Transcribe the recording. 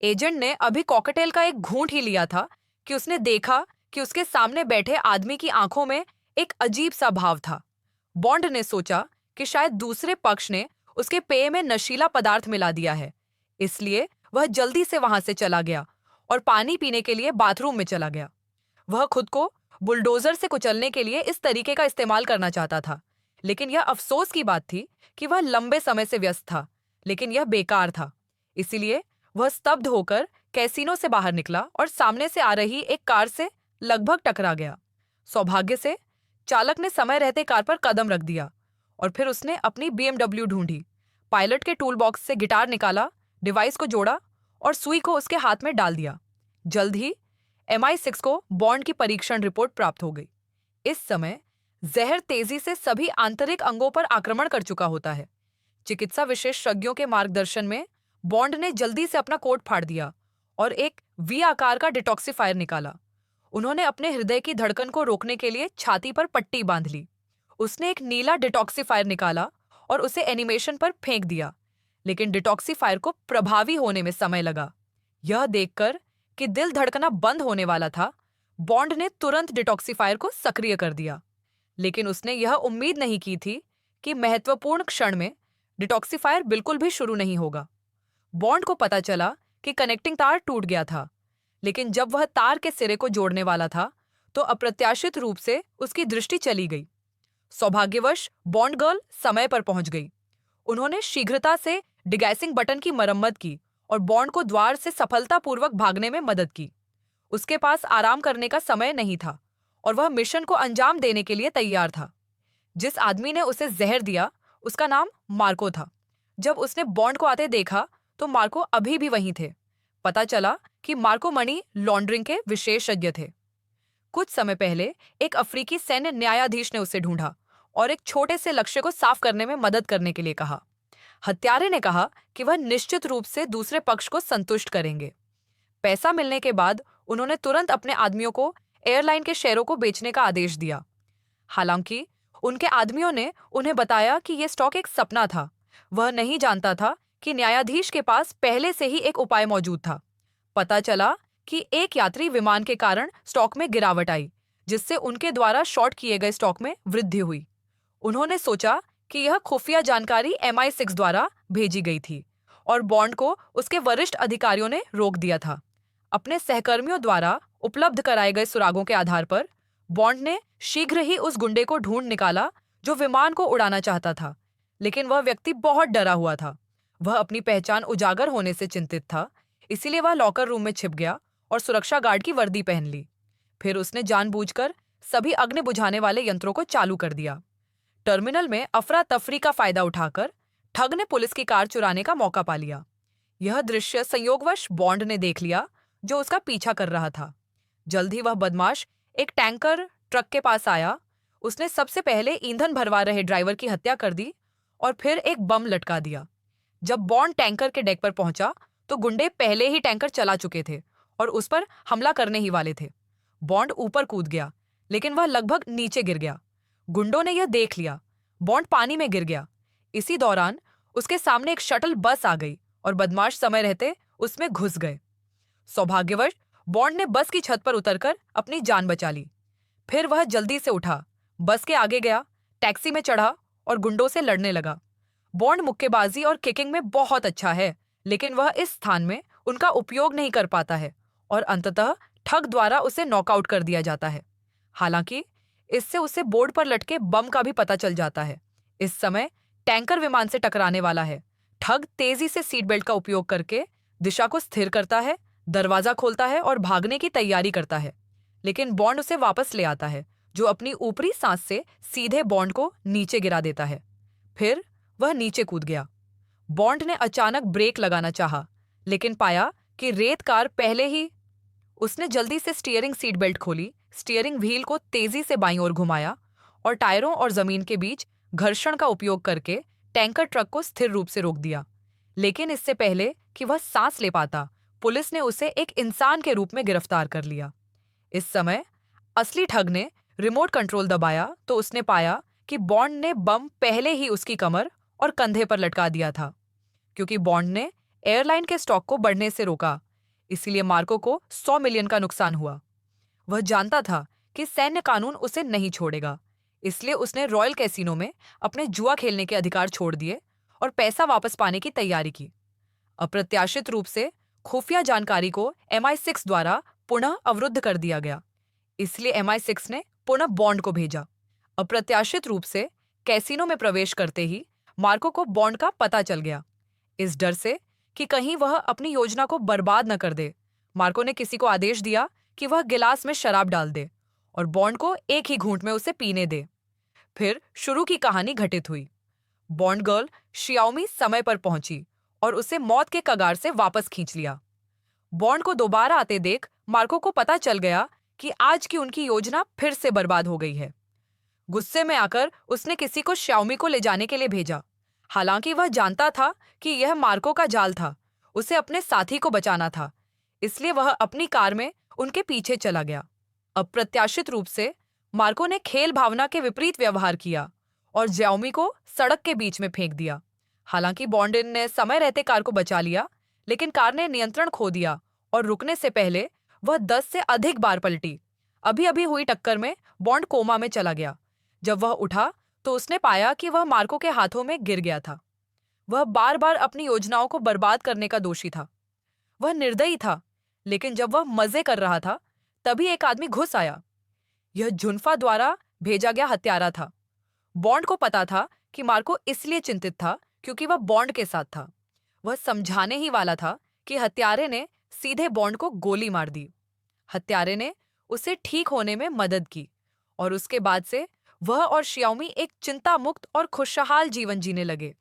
Agent ने अभी cocktail का एक घूंट ही लिया था कि उसने देखा कि उसके सामने बैठे आदमी की आंखों में एक अजीब सा भाव था। बॉन्ड ने सोचा कि शायद दूसरे पक्ष ने उसके पेय में नशीला पदार्थ मिला दिया है। इसलिए वह जल्दी से वहां से चला गया और पानी पीने के लिए बाथरूम में चला गया। वह खुद को बुलडोजर से कुचलने के लिए इस तरीके का इस्तेमाल करना चाहता था, लेकिन यह अफसोस की बात थी कि वह लंबे समय से व्यस्त था, लेकिन यह बेकार था। इसीलिए वह स्तब्ध होकर कैसीनो से बाहर निकला और सामने से आ रही एक कार से लगभग टकरा गया। सौभाग्य से चालक ने समय रहते कार पर कदम रख दिया और फिर उसने अपनी बीएमडब्ल्यू ढूंढी। पायलट के टूल बॉक्स से गिटार निकाला, डिवाइस को जोड़ा और सुई को उसके हाथ में डाल दिया। जल्द ही MI6 को बॉन्ड की परीक्षण रिपोर्ट प्राप्त हो गई। इस समय जहर तेजी से सभी आंतरिक अंगों पर आक्रमण कर चुका होता है। चिकित्सा विशेषज्ञों के मार्गदर्शन में बॉन्ड ने जल्दी से अपना कोट फाड़ दिया और एक वी आकार का डिटॉक्सिफायर निकाला। उन्होंने अपने हृदय की धड़कन को रोकने के लिए छाती पर पट्टी बांध ली। उसने एक नीला डिटॉक्सिफायर निकाला और उसे एनिमेशन पर फेंक दिया, लेकिन डिटॉक्सिफायर को प्रभावी होने में समय लगा। यह देखकर कि दिल धड़कना बंद होने वाला था, बॉन्ड ने तुरंत डिटॉक्सिफायर को सक्रिय कर दिया। लेकिन उसने यह उम्मीद नहीं की थी कि महत्वपूर्ण क्षण में डिटॉक्सिफायर बिल्कुल भी शुरू नहीं होगा। बॉन्ड को पता चला कि कनेक्टिंग तार टूट गया था, लेकिन जब वह तार के सिरे को जोड़ने वाला था तो अप्रत्याशित रूप से उसकी दृष्टि चली गई। सौभाग्यवश बॉन्ड गर्ल समय पर पहुंच गई। उन्होंने शीघ्रता से डिगैसिंग बटन की मरम्मत की और बॉन्ड को द्वार से सफलतापूर्वक भागने में मदद की। उसके पास आराम करने का समय नहीं था और वह मिशन को अंजाम देने के लिए तैयार था। जिस आदमी ने उसे जहर दिया उसका नाम मार्को था। जब उसने बॉन्ड को आते देखा तो मार्को अभी भी वहीं थे। पता चला कि मार्को मनी लॉन्ड्रिंग के विशेषज्ञ थे। कुछ समय पहले एक अफ्रीकी सैन्य न्यायाधीश ने उसे ढूंढा और एक छोटे से लक्ष्य को साफ करने में मदद करने के लिए कहा। हत्यारे ने कहा कि वह निश्चित रूप से दूसरे पक्ष को संतुष्ट करेंगे। पैसा मिलने के बाद उन्होंने तुरंत अपने आदमियों को एयरलाइन के शेयरों को बेचने का आदेश दिया। हालांकि उनके आदमियों ने उन्हें बताया कि यह स्टॉक एक सपना था। वह नहीं जानता था कि न्यायाधीश के पास पहले से ही एक उपाय मौजूद था। पता चला कि एक यात्री विमान के कारण स्टॉक में गिरावट आई, जिससे उनके द्वारा शॉर्ट किए गए स्टॉक में वृद्धि हुई। उन्होंने सोचा कि यह खुफिया जानकारी MI6 द्वारा भेजी गई थी और बॉन्ड को उसके वरिष्ठ अधिकारियों ने रोक दिया था। अपने सहकर्मियों द्वारा उपलब्ध कराए गए सुरागों के आधार पर बॉन्ड ने शीघ्र ही उस गुंडे को ढूंढ निकाला जो विमान को उड़ाना चाहता था, लेकिन वह व्यक्ति बहुत डरा हुआ था। वह अपनी पहचान उजागर होने से चिंतित था, इसीलिए वह लॉकर रूम में छिप गया और सुरक्षा गार्ड की वर्दी पहन ली। फिर उसने जानबूझकर सभी अग्नि बुझाने वाले यंत्रों को चालू कर दिया। टर्मिनल में अफरा तफरी का फायदा उठाकर ठग ने पुलिस की कार चुराने का मौका पा लिया। यह दृश्य संयोगवश बॉन्ड ने देख लिया, जो उसका पीछा कर रहा था। जल्द ही वह बदमाश एक टैंकर ट्रक के पास आया। उसने सबसे पहले ईंधन भरवा रहे ड्राइवर की हत्या कर दी और फिर एक बम लटका दिया। जब बॉन्ड टैंकर के डेक पर पहुंचा तो गुंडे पहले ही टैंकर चला चुके थे और उस पर हमला करने ही वाले थे। बॉन्ड ऊपर कूद गया, लेकिन वह लगभग नीचे गिर गया। गुंडों ने यह देख लिया। बॉन्ड पानी में गिर गया। इसी दौरान उसके सामने एक शटल बस आ गई और बदमाश समय रहते उसमें घुस गए। सौभाग्यवश बॉन्ड ने बस की छत पर उतरकर अपनी जान बचा ली। फिर वह जल्दी से उठा, बस के आगे गया, टैक्सी में चढ़ा और गुंडों से लड़ने लगा। बॉन्ड मुक्केबाजी और किकिंग में बहुत अच्छा है, लेकिन वह इस स्थान में उनका उपयोग नहीं कर पाता है और अंततः ठग द्वारा उसे नॉकआउट कर दिया जाता है। हालांकि इससे उसे बोर्ड पर लटके बम का भी पता चल जाता है। इस समय टैंकर विमान से टकराने वाला है। ठग तेजी से सीट बेल्ट का उपयोग करके दिशा को स्थिर करता है, दरवाजा खोलता है और भागने की तैयारी करता है, लेकिन बॉन्ड उसे वापस ले आता है, जो अपनी ऊपरी सांस से सीधे बॉन्ड को नीचे गिरा देता है। फिर वह नीचे कूद गया। बॉन्ड ने अचानक ब्रेक लगाना चाहा, लेकिन पाया कि रेत कार पहले ही। उसने जल्दी से स्टीयरिंग सीट बेल्ट खोली, स्टीयरिंग व्हील को तेजी से बाईं ओर घुमाया और टायरों और जमीन के बीच घर्षण का उपयोग करके टैंकर ट्रक को स्थिर रूप से रोक दिया। लेकिन इससे पहले कि वह सांस ले पाता, पुलिस ने उसे एक इंसान के रूप में गिरफ्तार कर लिया। इस समय असली ठग ने रिमोट कंट्रोल दबाया तो उसने पाया कि बॉन्ड ने बम पहले ही उसकी कमर और कंधे पर लटका दिया था। क्योंकि बॉन्ड ने एयरलाइन के स्टॉक को बढ़ने से रोका, इसीलिए मार्को को 100 मिलियन का नुकसान हुआ। वह जानता था कि सैन्य कानून उसे नहीं छोड़ेगा, इसलिए उसने रॉयल कैसीनो में अपने जुआ खेलने के अधिकार छोड़ दिए और पैसा वापस पाने की तैयारी की। अप्रत्याशित रूप से खुफिया जानकारी को MI6 द्वारा पुनः अवरुद्ध कर दिया गया, इसलिए MI6 ने पुनः बॉन्ड को भेजा। अप्रत्याशित रूप से कैसीनो में प्रवेश करते ही मार्को को बॉन्ड का पता चल गया। इस डर से कि कहीं वह अपनी योजना को बर्बाद न कर दे, मार्को ने किसी को आदेश दिया कि वह गिलास में शराब डाल दे और बॉन्ड को एक ही घूंट में उसे पीने दे। फिर शुरू की कहानी घटित हुई। बॉन्ड गर्ल शियाओमी समय पर पहुंची और उसे मौत के कगार से वापस खींच लिया। बॉन्ड को दोबारा आते देख मार्को को पता चल गया कि आज की उनकी योजना फिर से बर्बाद हो गई है। गुस्से में आकर उसने किसी को श्याओमी को ले जाने के लिए भेजा। हालांकि वह जानता था कि यह मार्को का जाल था, उसे अपने साथी को बचाना था, इसलिए वह अपनी कार में उनके पीछे चला गया। अप्रत्याशित रूप से मार्को ने खेल भावना के विपरीत व्यवहार किया और ज्याओमी को सड़क के बीच में फेंक दिया। हालांकि बॉन्डिन ने समय रहते कार को बचा लिया, लेकिन कार ने नियंत्रण खो दिया और रुकने से पहले वह 10 से अधिक बार पलटी। अभी अभी हुई टक्कर में बॉन्ड कोमा में चला गया। जब वह उठा तो उसने पाया कि वह मार्को के हाथों में गिर गया था। वह बार बार अपनी योजनाओं को बर्बाद करने का दोषी था। वह निर्दयी था, लेकिन जब वह मजे कर रहा था तभी एक आदमी घुस आया। यह जुन्फा द्वारा भेजा गया हत्यारा था। बॉन्ड को पता था कि मार्को इसलिए चिंतित था क्योंकि वह बॉन्ड के साथ था। वह समझाने ही वाला था कि हत्यारे ने सीधे बॉन्ड को गोली मार दी। हत्यारे ने उसे ठीक होने में मदद की और उसके बाद से वह और शियाओमी एक चिंता मुक्त और खुशहाल जीवन जीने लगे।